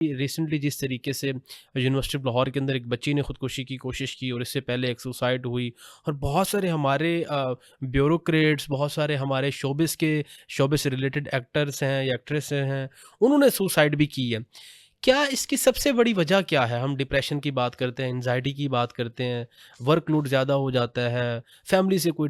Recently जिस तरीके से यूनिवर्सिटी ऑफ लाहौर के अंदर एक बच्ची ने खुदकुशी की कोशिश की और इससे पहले एक सुसाइड हुई और बहुत सारे हमारे ब्यूरोक्रेट्स, बहुत सारे हमारे शोबे से रिलेटेड एक्टर्स हैं या एक्ट्रेस हैं, उन्होंने सुसाइड भी की है। क्या इसकी सबसे बड़ी वजह क्या है? हम डिप्रेशन की बात करते हैं, एंग्जायटी की बात करते हैं, वर्कलोड ज़्यादा हो जाता है, फैमिली से कोई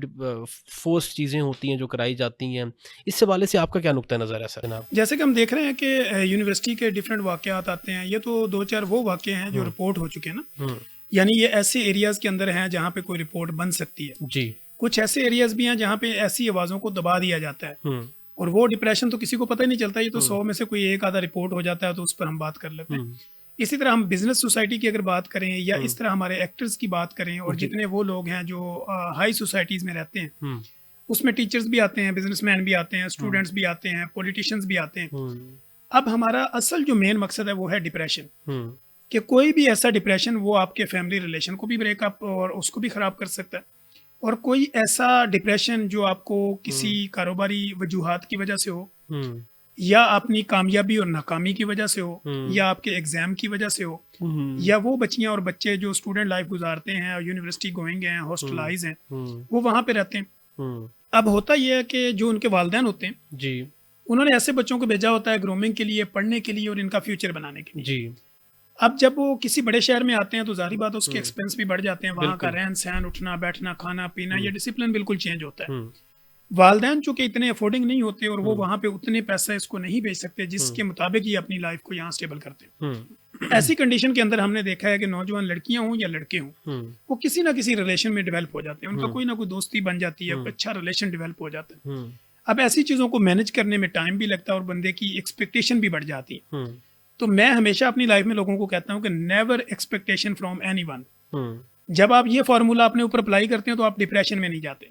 फोर्स चीज़ें होती हैं जो कराई जाती हैं। इस हवाले से आपका क्या नुक्ता नज़र है सर जनाब? जैसे कि हम देख रहे हैं कि यूनिवर्सिटी के डिफरेंट वाक़यात आते हैं। ये तो 2-4 वो वाक़ये हैं जो हुँ, रिपोर्ट हो चुके हैं ना। हुँ, यानी ये ऐसे एरियाज़ के अंदर हैं जहाँ पे कोई रिपोर्ट बन सकती है। जी, कुछ ऐसे एरियाज़ भी हैं जहाँ पे ऐसी आवाज़ों को दबा दिया जाता है हुँ, और वो डिप्रेशन तो किसी को पता ही नहीं चलता। ये तो हुँ, 100 में से कोई एक आधा रिपोर्ट हो जाता है तो उस पर हम बात कर लेते हैं। हुँ, इसी तरह हम बिज़नेस सोसाइटी की अगर बात करें या हुँ, इस तरह हमारे एक्टर्स की बात करें और जी, जितने वो लोग हैं जो हाई सोसाइटीज़ में रहते हैं, हुँ, उसमें टीचर्स भी आते हैं, बिज़नेसमैन भी आते हैं, हुँ, स्टूडेंट्स भी आते हैं, पॉलिटिशियंस भी आते हैं। हुँ, अब हमारा असल जो मेन मकसद है वो है डिप्रेशन, हुँ, कि कोई भी ऐसा डिप्रेशन वो आपके फैमिली रिलेशन को भी ब्रेकअप और उसको भी ख़राब कर सकता है। और कोई ऐसा डिप्रेशन जो आपको किसी हुँ, कारोबारी वजूहात की वजह से हो हुँ, या अपनी कामयाबी और नाकामी की वजह से हो हुँ, या आपके एग्ज़ाम की वजह से हो हुँ, या वो बच्चियाँ और बच्चे जो स्टूडेंट लाइफ गुज़ारते हैं और यूनिवर्सिटी गोइंग हैं, हुँ, हॉस्टलाइज़ हैं, हुँ, वो वहाँ पे रहते हैं। हुँ, अब होता ये है कि जो उनके वालिदैन होते हैं, जी, उन्होंने ऐसे बच्चों को भेजा होता है ग्रूमिंग के लिए, पढ़ने के लिए और इनका फ्यूचर बनाने के लिए। जी, अब जब वो किसी बड़े शहर में आते हैं तो ज़ाहिर बात है उसके हुँ, एक्सपेंस भी बढ़ जाते हैं, वहाँ का बिल्कुल, रहन-सहन, उठना-बैठना, खाना-पीना, हुँ, ये डिसिप्लिन बिल्कुल चेंज होता है। हुँ, वालिदैन चूँकि इतने अफोर्डिंग नहीं होते और वो हुँ, वहाँ पे उतने पैसे इसको नहीं भेज सकते हुँ, जिसके मुताबिक ये अपनी लाइफ़ को यहाँ स्टेबल करते हैं। हुँ, ऐसी कंडीशन के अंदर हमने देखा है कि नौजवान लड़कियाँ हों या लड़के हों, हुँ, वो किसी न किसी रिलेशन में डेवलप हो जाते हैं। उनका हुँ, कोई ना कोई दोस्ती बन जाती है, कोई हुँ, अच्छा रिलेशन डेवलप हो जाता है। हुँ, अब ऐसी चीज़ों को मैनेज करने में टाइम भी लगता है और बंदे की एक्सपेक्टेशन भी बढ़ जाती है। हुँ, तो मैं हमेशा अपनी लाइफ़ में लोगों को कहता हूँ कि नेवर एक्सपेक्टेशन फ्रॉम एनीवन। हुँ। जब आप ये फ़ॉर्मूला अपने ऊपर अप्लाई करते हैं तो आप डिप्रेशन में नहीं जाते।